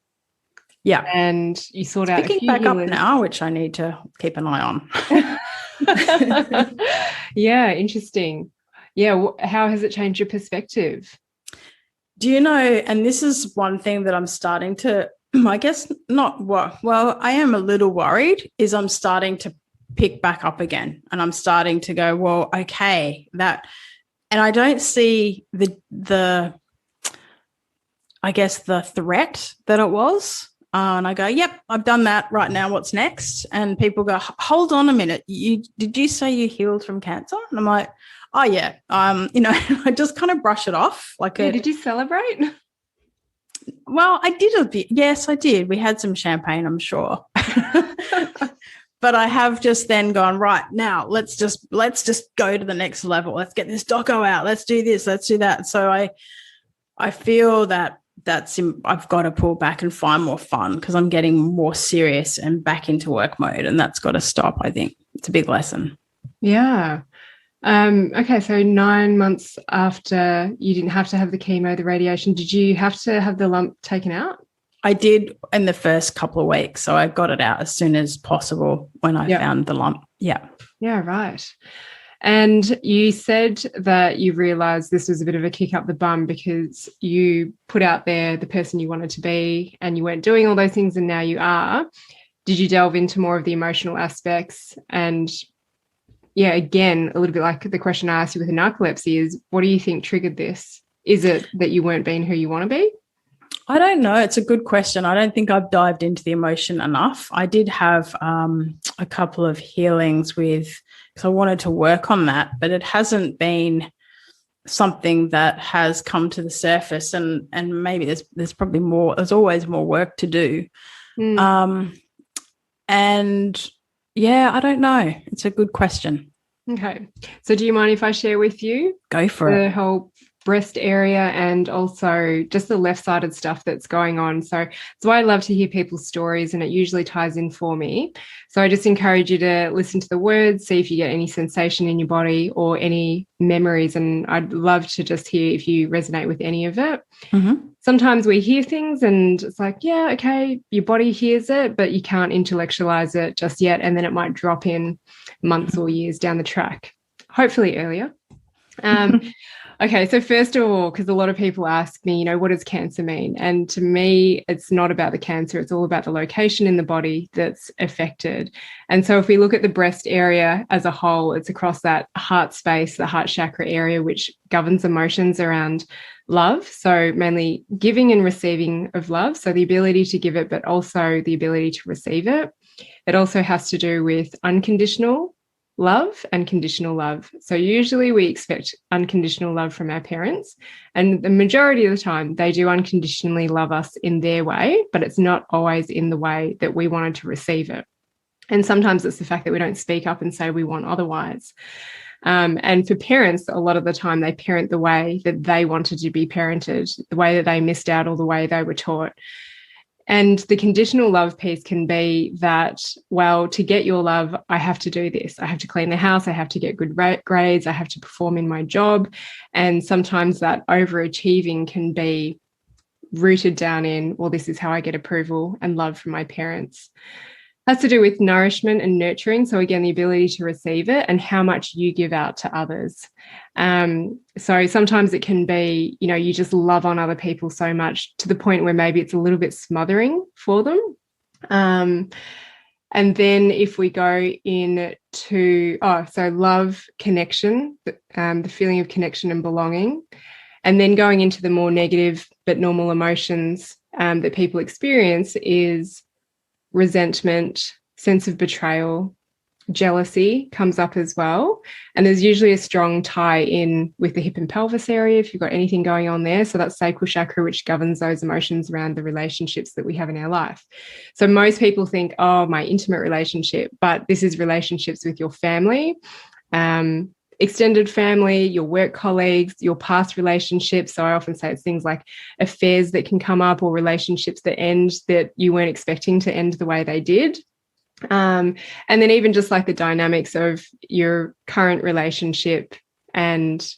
Yeah. And you sort out picking back up now, which I need to keep an eye on. Yeah, interesting. Yeah, how has it changed your perspective? Do you know, and this is one thing that I'm starting to, I guess I am a little worried, is I'm starting to pick back up again, and I'm starting to go, well, okay, and I don't see the I guess the threat that it was. And I go, yep, I've done that. Right now, what's next? And people go, hold on a minute. Did you say you healed from cancer? And I'm like, oh yeah. I just kind of brush it off. Did you celebrate? Well, I did a bit. Yes, I did. We had some champagne, I'm sure. But I have just then gone, right, now let's just go to the next level. Let's get this doco out. Let's do this. Let's do that. So I feel that I've got to pull back and find more fun, because I'm getting more serious and back into work mode, and that's got to stop. I think it's a big lesson. Yeah. Okay, so 9 months after you didn't have to have the chemo, the radiation, did you have to have the lump taken out? I did in the first couple of weeks, so I got it out as soon as possible when I found the lump. Yeah. Yeah, right. And you said that you realised this was a bit of a kick up the bum because you put out there the person you wanted to be and you weren't doing all those things, and now you are. Did you delve into more of the emotional aspects? And yeah, again, a little bit like the question I asked you with the narcolepsy is, what do you think triggered this? Is it that you weren't being who you want to be? I don't know. It's a good question. I don't think I've dived into the emotion enough. I did have a couple of healings because I wanted to work on that, but it hasn't been something that has come to the surface, and maybe there's probably more. There's always more work to do. And yeah, I don't know. It's a good question. Okay. So do you mind if I share with you? Go for it. The whole breast area and also just the left-sided stuff that's going on. So that's why I love to hear people's stories, and it usually ties in for me. So I just encourage you to listen to the words, see if you get any sensation in your body or any memories. And I'd love to just hear if you resonate with any of it. Mm-hmm. Sometimes we hear things and it's like, yeah, okay, your body hears it, but you can't intellectualize it just yet. And then it might drop in months or years down the track, hopefully earlier. Okay, so first of all, because a lot of people ask me, what does cancer mean? And to me, it's not about the cancer. It's all about the location in the body that's affected. And so if we look at the breast area as a whole, it's across that heart space, the heart chakra area, which governs emotions around love. So mainly giving and receiving of love. So the ability to give it, but also the ability to receive it. It also has to do with unconditional love and conditional love. So usually we expect unconditional love from our parents, and the majority of the time they do unconditionally love us in their way, but it's not always in the way that we wanted to receive it. And sometimes it's the fact that we don't speak up and say we want otherwise. And for parents, a lot of the time they parent the way that they wanted to be parented, the way that they missed out or the way they were taught. And the conditional love piece can be that, well, to get your love, I have to do this. I have to clean the house. I have to get good grades. I have to perform in my job. And sometimes that overachieving can be rooted down in, well, this is how I get approval and love from my parents. Has to do with nourishment and nurturing. So again, the ability to receive it and how much you give out to others. So sometimes it can be, you just love on other people so much to the point where maybe it's a little bit smothering for them. And then if we go into, so love, connection, the feeling of connection and belonging, and then going into the more negative but normal emotions that people experience is resentment, sense of betrayal, jealousy comes up as well. And there's usually a strong tie in with the hip and pelvis area if you've got anything going on there. So that's sacral chakra, which governs those emotions around the relationships that we have in our life. So most people think, my intimate relationship, but this is relationships with your family, extended family, your work colleagues, your past relationships. So I often say it's things like affairs that can come up or relationships that end that you weren't expecting to end the way they did. And then even just like the dynamics of your current relationship and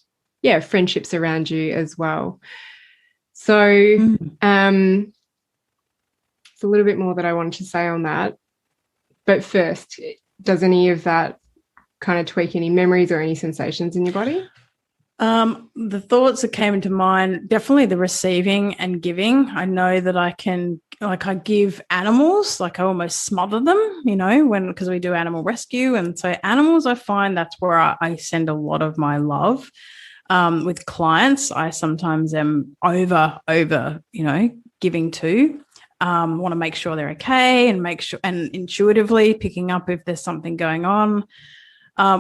friendships around you as well. So it's a little bit more that I wanted to say on that. But first, does any of that kind of tweak any memories or any sensations in your body? The thoughts that came into mind, definitely the receiving and giving. I know that I can, I give animals, I almost smother them, because we do animal rescue. And so animals, I find that's where I send a lot of my love. With clients, I sometimes am over, giving to. Want to make sure they're okay and make sure, and intuitively picking up if there's something going on.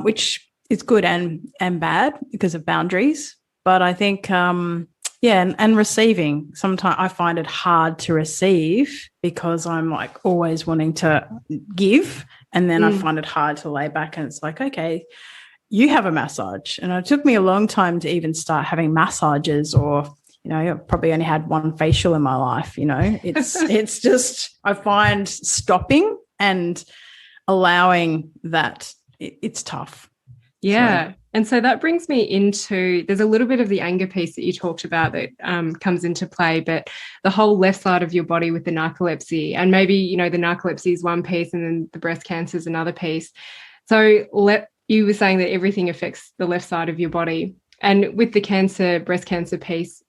Which is good and bad because of boundaries. But I think, and receiving, sometimes I find it hard to receive because I'm always wanting to give. And then I find it hard to lay back and it's like, okay, you have a massage. And it took me a long time to even start having massages or, I probably only had one facial in my life, it's just, I find stopping and allowing that it's tough. Yeah. And so that brings me into, there's a little bit of the anger piece that you talked about that comes into play, but the whole left side of your body with the narcolepsy, and maybe, the narcolepsy is one piece and then the breast cancer is another piece. So you were saying that everything affects the left side of your body. And with the breast cancer piece,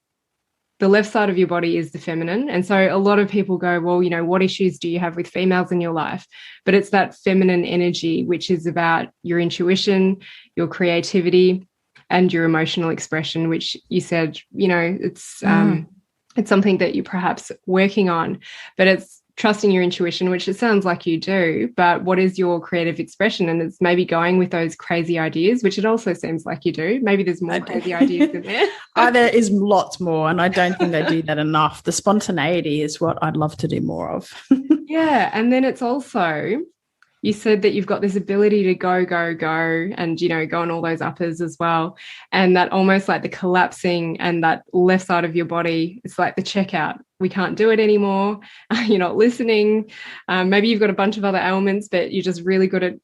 the left side of your body is the feminine. And so a lot of people go, well, what issues do you have with females in your life? But it's that feminine energy, which is about your intuition, your creativity, and your emotional expression, which you said, it's it's something that you're perhaps working on, but it's trusting your intuition, which it sounds like you do. But what is your creative expression? And it's maybe going with those crazy ideas, which it also seems like you do. Maybe there's more crazy ideas in there. There is lots more, and I don't think I do that enough. The spontaneity is what I'd love to do more of. Yeah. And then it's also, you said that you've got this ability to go, and, go on all those uppers as well. And that almost like the collapsing and that left side of your body, it's like the checkout. We can't do it anymore. You're not listening. Maybe you've got a bunch of other ailments, but you're just really good at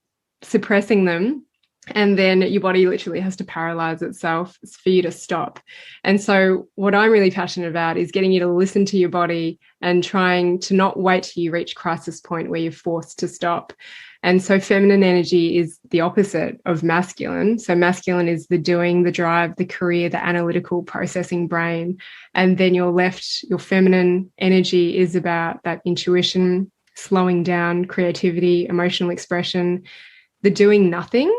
suppressing them. And then your body literally has to paralyze itself for you to stop. And so what I'm really passionate about is getting you to listen to your body and trying to not wait till you reach crisis point where you're forced to stop. And so feminine energy is the opposite of masculine. So masculine is the doing, the drive, the career, the analytical processing brain. And then your feminine energy is about that intuition, slowing down, creativity, emotional expression, the doing nothing.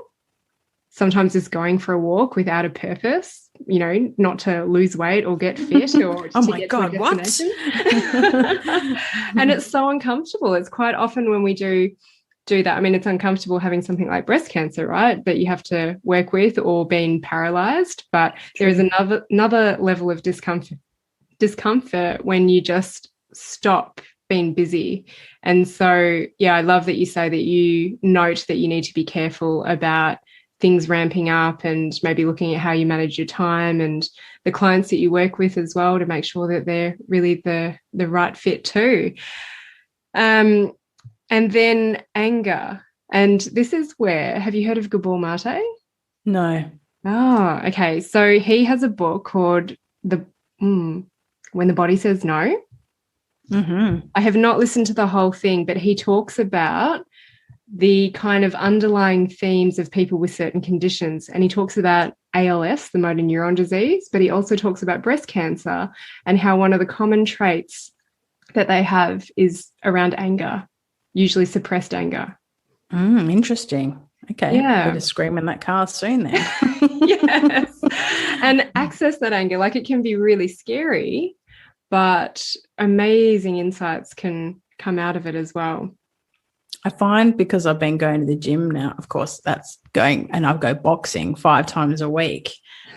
Sometimes it's going for a walk without a purpose, not to lose weight or get fit or oh to my get God, to a what? destination. And it's so uncomfortable. It's quite often when we do that. I mean, it's uncomfortable having something like breast cancer, right, that you have to work with, or being paralyzed. But there is another level of discomfort when you just stop being busy. And so, yeah, I love that you say that you note that you need to be careful about things ramping up, and maybe looking at how you manage your time and the clients that you work with as well, to make sure that they're really the right fit too. And then anger. And this is where, have you heard of Gabor Mate? No. Oh, okay. So he has a book called When the Body Says No. Mm-hmm. I have not listened to the whole thing, but he talks about the kind of underlying themes of people with certain conditions. And he talks about ALS, the motor neuron disease, but he also talks about breast cancer and how one of the common traits that they have is around anger, usually suppressed anger. Interesting. Okay. Yeah. Better scream in that car soon then. Yes. And access that anger. Like, it can be really scary, but amazing insights can come out of it as well. I find, because I've been going to the gym now, of course, that's going, and I go boxing 5 times a week.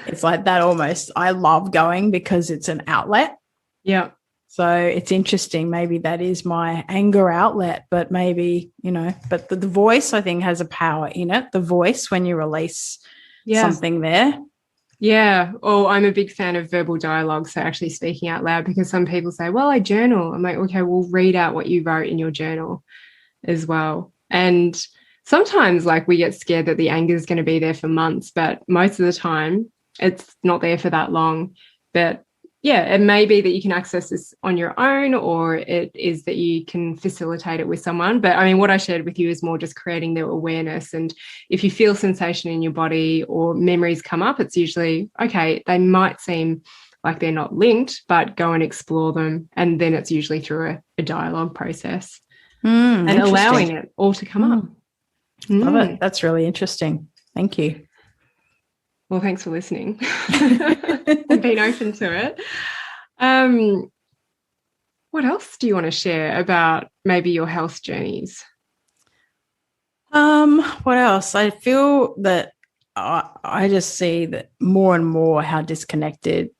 It's like that almost. I love going because it's an outlet. Yeah. So it's interesting. Maybe that is my anger outlet, but maybe, but the voice, I think, has a power in it. The voice, when you release something there. Yeah. Oh, I'm a big fan of verbal dialogue. So actually speaking out loud, because some people say, well, I journal. I'm like, okay, well, read out what you wrote in your journal as well. And sometimes, like, we get scared that the anger is going to be there for months, but most of the time it's not there for that long. But yeah, it may be that you can access this on your own, or it is that you can facilitate it with someone. But I mean, what I shared with you is more just creating the awareness. And if you feel sensation in your body or memories come up, it's usually, okay, they might seem like they're not linked, but go and explore them. And then it's usually through a dialogue process. And allowing it all to come up. Love it. That's really interesting. Thank you. Well, thanks for listening and being open to it. What else do you want to share about maybe your health journeys? What else? I feel that I just see that more and more how disconnected.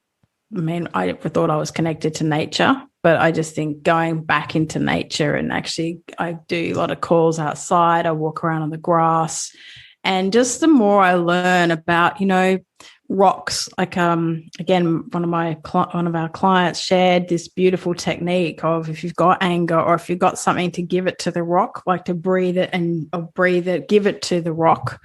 I mean, I thought I was connected to nature, but I just think going back into nature, and actually I do a lot of calls outside. I walk around on the grass, and just the more I learn about, rocks, like, again, one of our clients shared this beautiful technique of, if you've got anger or if you've got something, to give it to the rock, like to breathe it, give it to the rock.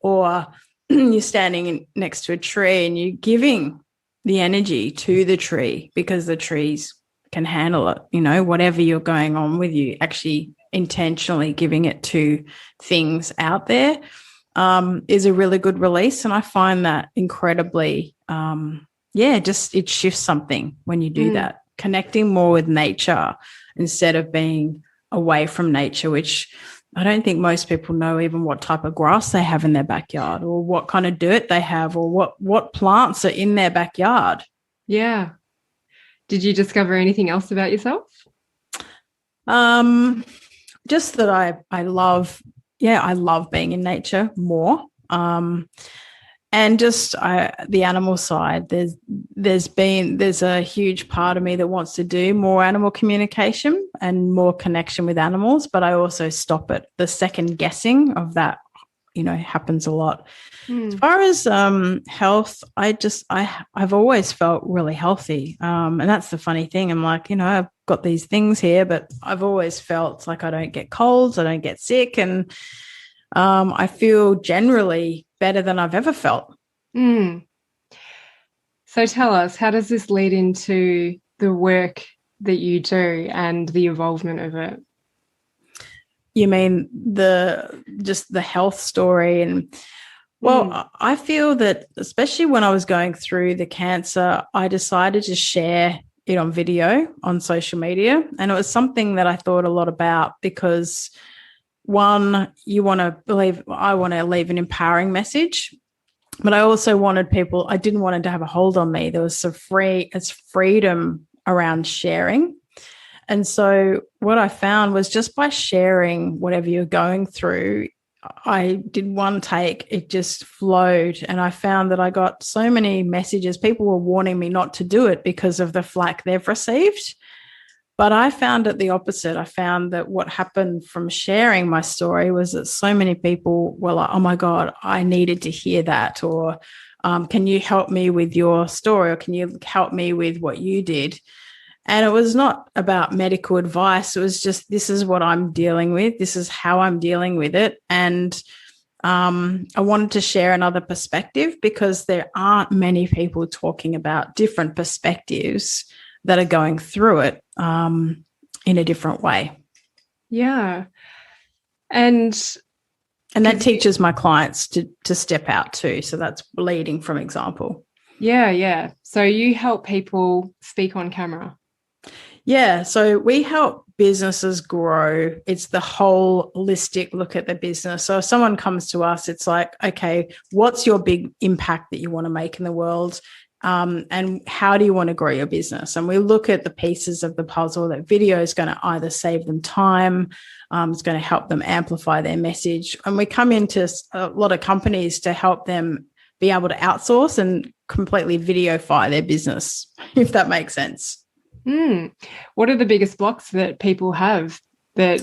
Or you're standing next to a tree and you're giving the energy to the tree, because the trees can handle it, whatever you're going on with you, actually intentionally giving it to things out there is a really good release. And I find that incredibly, just it shifts something when you do that, connecting more with nature instead of being away from nature, which I don't think most people know even what type of grass they have in their backyard, or what kind of dirt they have, or what plants are in their backyard. Yeah. Did you discover anything else about yourself? Just that I love, I love being in nature more. And just the animal side, there's a huge part of me that wants to do more animal communication and more connection with animals, but I also stop it. The second guessing of that, happens a lot. As far as health, I've always felt really healthy, and that's the funny thing. I'm like, I've got these things here, but I've always felt like I don't get colds, I don't get sick, and I feel generally better than I've ever felt. So tell us, how does this lead into the work that you do and the involvement of it? You mean just the health story? And well, I feel that especially when I was going through the cancer, I decided to share it on video on social media. And it was something that I thought a lot about because one, I want to leave an empowering message, but I also I didn't want it to have a hold on me. There was it's freedom around sharing. And so what I found was just by sharing whatever you're going through, I did one take, it just flowed. And I found that I got so many messages. People were warning me not to do it because of the flack they've received. But I found it the opposite. I found that what happened from sharing my story was that so many people were like, oh my God, I needed to hear that. Or can you help me with your story? Or can you help me with what you did? And it was not about medical advice. It was just, this is what I'm dealing with. This is how I'm dealing with it. And I wanted to share another perspective because there aren't many people talking about different perspectives that are going through it in a different way. Yeah. And that teaches my clients to step out too. So that's leading from example. Yeah. So you help people speak on camera. Yeah, so we help businesses grow. It's the holistic look at the business. So if someone comes to us, it's like, okay, what's your big impact that you want to make in the world? And how do you want to grow your business? And we look at the pieces of the puzzle. That video is going to either save them time, it's going to help them amplify their message. And we come into a lot of companies to help them be able to outsource and completely videofy their business, if that makes sense. What are the biggest blocks that people have that,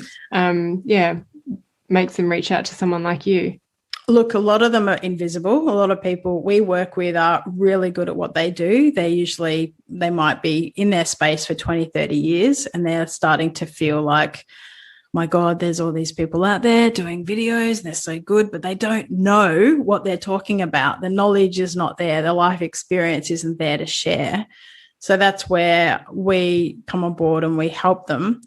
makes them reach out to someone like you? Look, a lot of them are invisible. A lot of people we work with are really good at what they do. They might be in their space for 20, 30 years, and they're starting to feel like, my God, there's all these people out there doing videos and they're so good, but they don't know what they're talking about. The knowledge is not there. The life experience isn't there to share. So that's where we come on board and we help them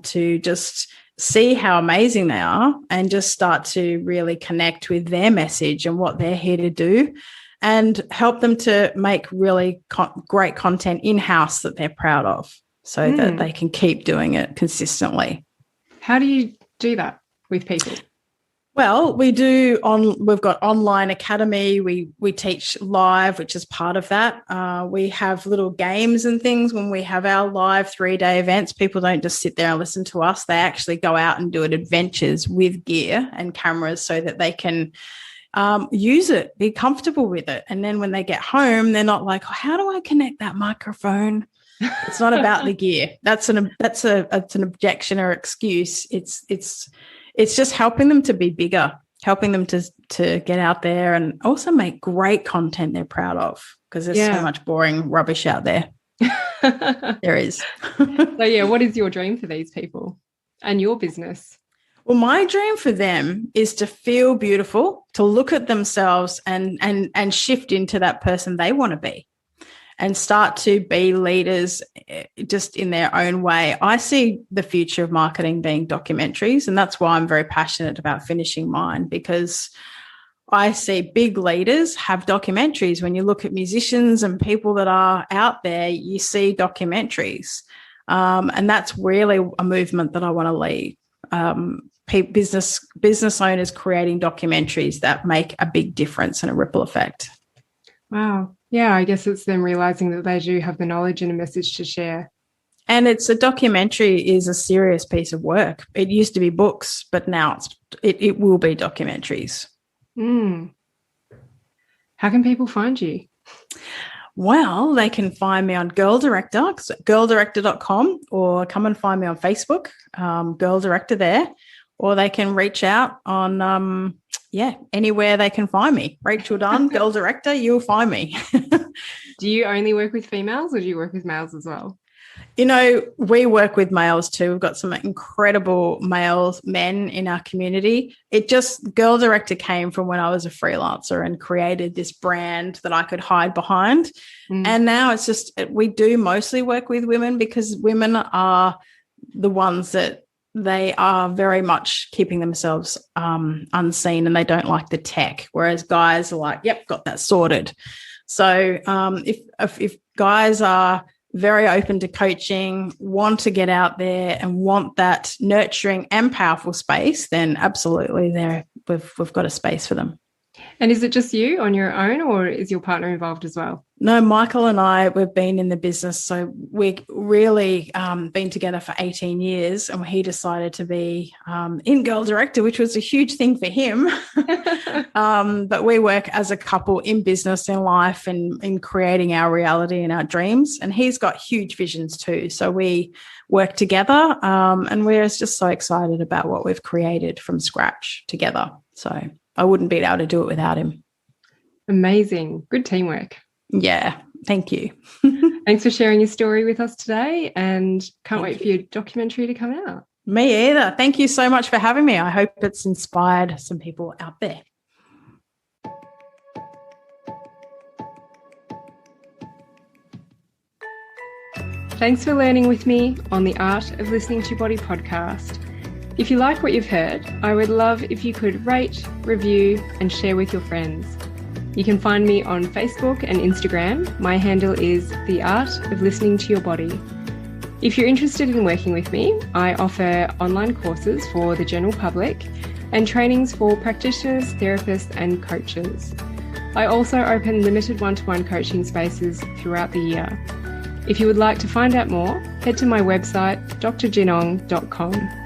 to just see how amazing they are and just start to really connect with their message and what they're here to do and help them to make really great content in-house that they're proud of so that they can keep doing it consistently. How do you do that with people? Well, we've got online academy. We teach live, which is part of that. We have little games and things when we have our live 3-day events. People don't just sit there and listen to us. They actually go out and do adventures with gear and cameras so that they can use it, be comfortable with it. And then when they get home, they're not like, oh, how do I connect that microphone? It's not about the gear. That's an objection or excuse. It's just helping them to be bigger, helping them to get out there and also make great content they're proud of because there's so much boring rubbish out there. There is. So, what is your dream for these people and your business? Well, my dream for them is to feel beautiful, to look at themselves and shift into that person they want to be and start to be leaders just in their own way. I see the future of marketing being documentaries, and that's why I'm very passionate about finishing mine, because I see big leaders have documentaries. When you look at musicians and people that are out there, you see documentaries. And that's really a movement that I want to lead. Business owners creating documentaries that make a big difference and a ripple effect. Wow. Yeah, I guess it's them realizing that they do have the knowledge and a message to share. And it's a documentary is a serious piece of work. It used to be books, but now it will be documentaries. Mm. How can people find you? Well, they can find me on Girl Director, girldirector.com, or come and find me on Facebook, Girl Director there, or they can reach out on, anywhere they can find me. Rachel Dunn, Girl Director, you'll find me. Do you only work with females or do you work with males as well? You know, we work with males too. We've got some incredible men in our community. Girl Director came from when I was a freelancer and created this brand that I could hide behind. And now it's just, we do mostly work with women because women are the ones that they are very much keeping themselves unseen, and they don't like the tech. Whereas guys are like, yep, got that sorted. So if guys are very open to coaching, want to get out there and want that nurturing and powerful space, then absolutely we've got a space for them. And is it just you on your own, or is your partner involved as well? No, Michael and I, we've been in the business. So we've really been together for 18 years, and he decided to be in Girl Director, which was a huge thing for him. But we work as a couple in business, in life, and in creating our reality and our dreams. And he's got huge visions too. So we work together, and we're just so excited about what we've created from scratch together. So I wouldn't be able to do it without him. Amazing. Good teamwork. Yeah. Thank you. Thanks for sharing your story with us today, and can't wait for your documentary to come out. Me either. Thank you so much for having me. I hope it's inspired some people out there. Thanks for learning with me on the Art of Listening to Your Body podcast. If you like what you've heard, I would love if you could rate, review, and share with your friends. You can find me on Facebook and Instagram. My handle is The Art of Listening to Your Body. If you're interested in working with me, I offer online courses for the general public and trainings for practitioners, therapists, and coaches. I also open limited one-to-one coaching spaces throughout the year. If you would like to find out more, head to my website, drjinong.com.